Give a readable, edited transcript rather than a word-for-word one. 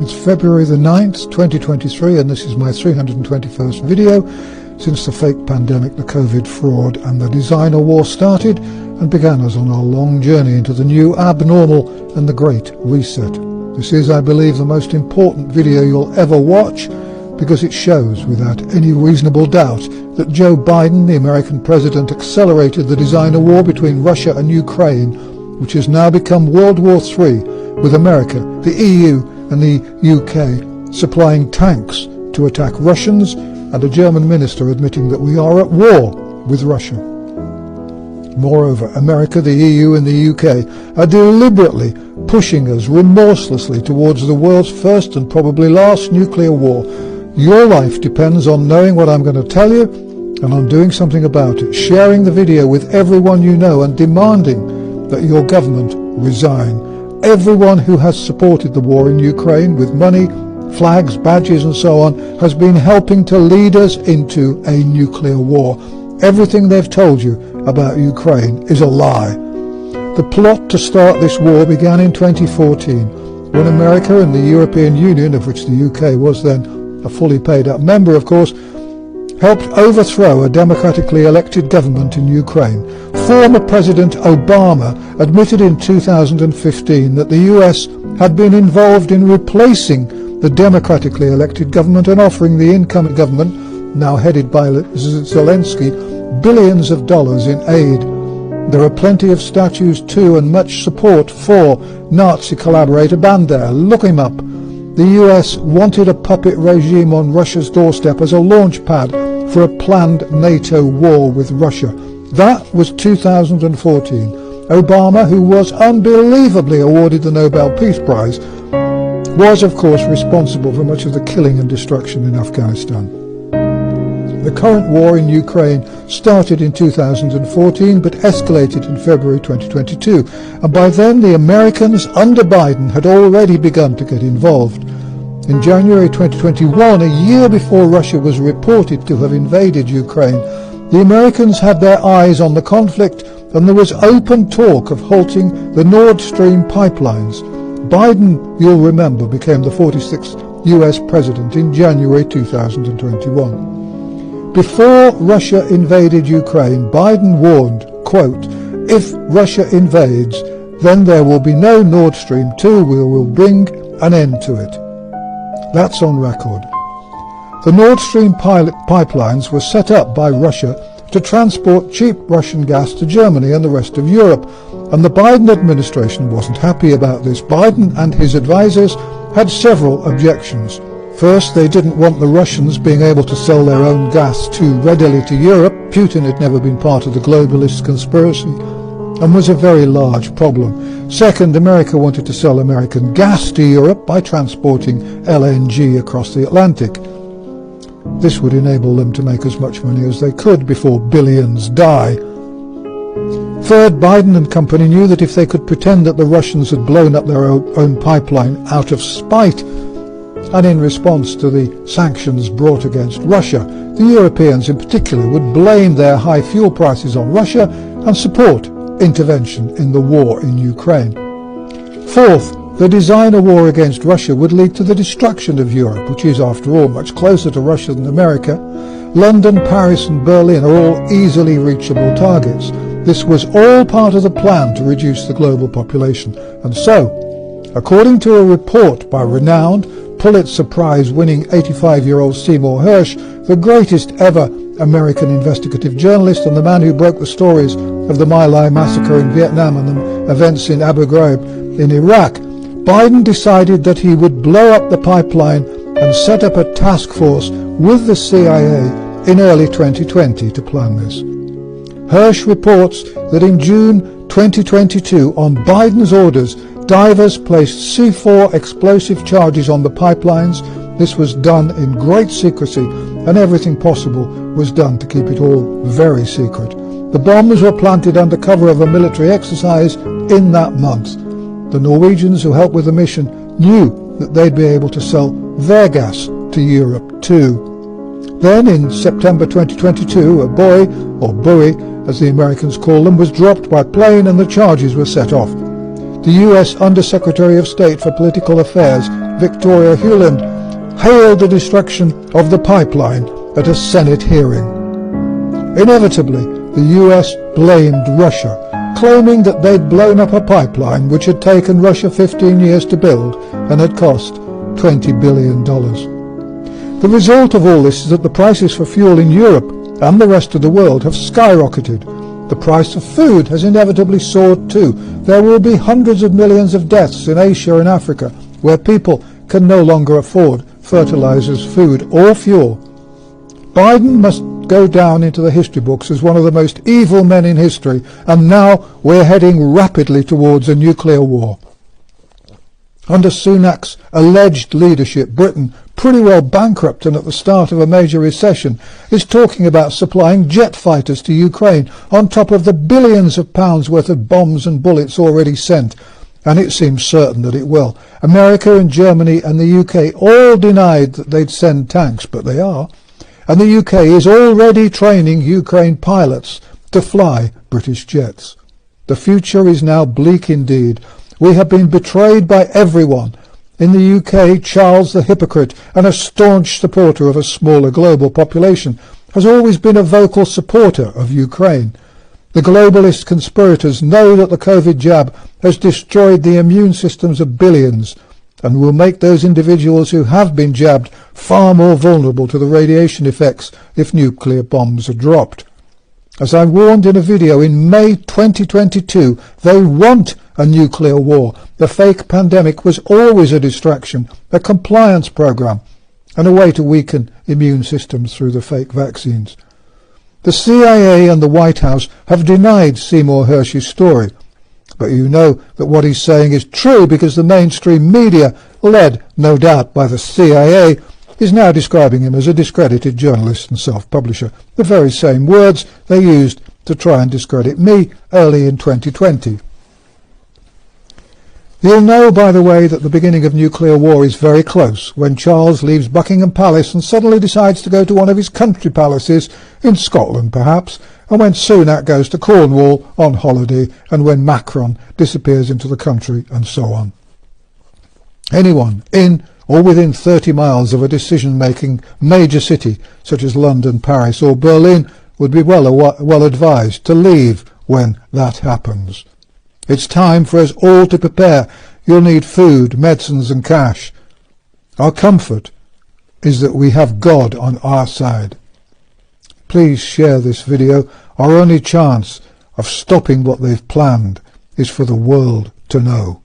It's February the 9th, 2023, and this is my 321st video since the fake pandemic, the COVID fraud, and the designer war started and began us on our long journey into the new abnormal and the Great Reset. This is, I believe, the most important video you'll ever watch because it shows without any reasonable doubt that Joe Biden, the American president, accelerated the designer war between Russia and Ukraine, which has now become World War III, with America, the EU and the UK supplying tanks to attack Russians, and a German minister admitting that we are at war with Russia. Moreover, America, the EU and the UK are deliberately pushing us remorselessly towards the world's first and probably last nuclear war. Your life depends on knowing what I'm going to tell you and on doing something about it, sharing the video with everyone you know and demanding that your government resign. Everyone who has supported the war in Ukraine with money, flags, badges and so on has been helping to lead us into a nuclear war. Everything they've told you about Ukraine is a lie. The plot to start this war began in 2014 when America and the European Union, of which the UK was then a fully paid up member of course, helped overthrow a democratically elected government in Ukraine. Former President Obama admitted in 2015 that the US had been involved in replacing the democratically elected government and offering the incoming government, now headed by Zelensky, billions of dollars in aid. There are plenty of statues to and much support for Nazi collaborator Bandera. Look him up. The US wanted a puppet regime on Russia's doorstep as a launch pad for a planned NATO war with Russia. That was 2014. Obama, who was unbelievably awarded the Nobel Peace Prize, was of course responsible for much of the killing and destruction in Afghanistan. The current war in Ukraine started in 2014 but escalated in February 2022, and by then the Americans under Biden had already begun to get involved. In January 2021, a year before Russia was reported to have invaded Ukraine, the Americans had their eyes on the conflict and there was open talk of halting the Nord Stream pipelines. Biden, you'll remember, became the 46th US president in January 2021. Before Russia invaded Ukraine, Biden warned, quote, "If Russia invades, then there will be no Nord Stream 2, we will bring an end to it." That's on record. The Nord Stream pipelines were set up by Russia to transport cheap Russian gas to Germany and the rest of Europe, and the Biden administration wasn't happy about this. Biden and his advisors had several objections. First, they didn't want the Russians being able to sell their own gas too readily to Europe. Putin had never been part of the globalist conspiracy and was a very large problem. Second, America wanted to sell American gas to Europe by transporting LNG across the Atlantic. This would enable them to make as much money as they could before billions die. Third, Biden and company knew that if they could pretend that the Russians had blown up their own pipeline out of spite and in response to the sanctions brought against Russia, the Europeans in particular would blame their high fuel prices on Russia and support intervention in the war in Ukraine. Fourth, the designer war against Russia would lead to the destruction of Europe, which is, after all, much closer to Russia than America. London, Paris and Berlin are all easily reachable targets. This was all part of the plan to reduce the global population. And so, according to a report by renowned Pulitzer Prize-winning 85-year-old Seymour Hersh, the greatest ever American investigative journalist and the man who broke the stories of the My Lai massacre in Vietnam and the events in Abu Ghraib in Iraq, Biden decided that he would blow up the pipeline and set up a task force with the CIA in early 2020 to plan this. Hersh reports that in June 2022, on Biden's orders, divers placed C4 explosive charges on the pipelines. This was done in great secrecy, and everything possible was done to keep it all very secret. The bombs were planted under cover of a military exercise in that month. The Norwegians who helped with the mission knew that they'd be able to sell their gas to Europe too. Then in September 2022, a buoy, or buoy as the Americans call them, was dropped by plane and the charges were set off. the US Undersecretary of State for Political Affairs, Victoria Nuland, hailed the destruction of the pipeline at a Senate hearing. Inevitably, the US blamed Russia, claiming that they'd blown up a pipeline which had taken Russia 15 years to build and had cost $20 billion. The result of all this is that the prices for fuel in Europe and the rest of the world have skyrocketed. The price of food has inevitably soared too. There will be hundreds of millions of deaths in Asia and Africa, where people can no longer afford fertilizers, food or fuel. Biden must go down into the history books as one of the most evil men in history, and now we're heading rapidly towards a nuclear war. Under Sunak's alleged leadership, Britain, pretty well bankrupt and at the start of a major recession, is talking about supplying jet fighters to Ukraine on top of the billions of pounds worth of bombs and bullets already sent. And it seems certain that it will. America and Germany and the UK all denied that they'd send tanks, but they are. And the UK is already training Ukraine pilots to fly British jets. The future is now bleak indeed. We have been betrayed by everyone. In the UK, Charles the Hypocrite, and a staunch supporter of a smaller global population, has always been a vocal supporter of Ukraine. The globalist conspirators know that the COVID jab has destroyed the immune systems of billions and will make those individuals who have been jabbed far more vulnerable to the radiation effects if nuclear bombs are dropped. As I warned in a video in May 2022, they want a nuclear war. The fake pandemic was always a distraction, a compliance program, and a way to weaken immune systems through the fake vaccines. The CIA and the White House have denied Seymour Hersh's story, but you know that what he's saying is true because the mainstream media, led no doubt by the CIA, is now describing him as a discredited journalist and self-publisher, the very same words they used to try and discredit me early in 2020. You'll know, by the way, that the beginning of nuclear war is very close when Charles leaves Buckingham Palace and suddenly decides to go to one of his country palaces, in Scotland perhaps, and when Sunak goes to Cornwall on holiday, and when Macron disappears into the country, and so on. Anyone in or within 30 miles of a decision-making major city such as London, Paris or Berlin would be well advised to leave when that happens. It's time for us all to prepare. You'll need food, medicines and cash. Our comfort is that we have God on our side. Please share this video. Our only chance of stopping what they've planned is for the world to know.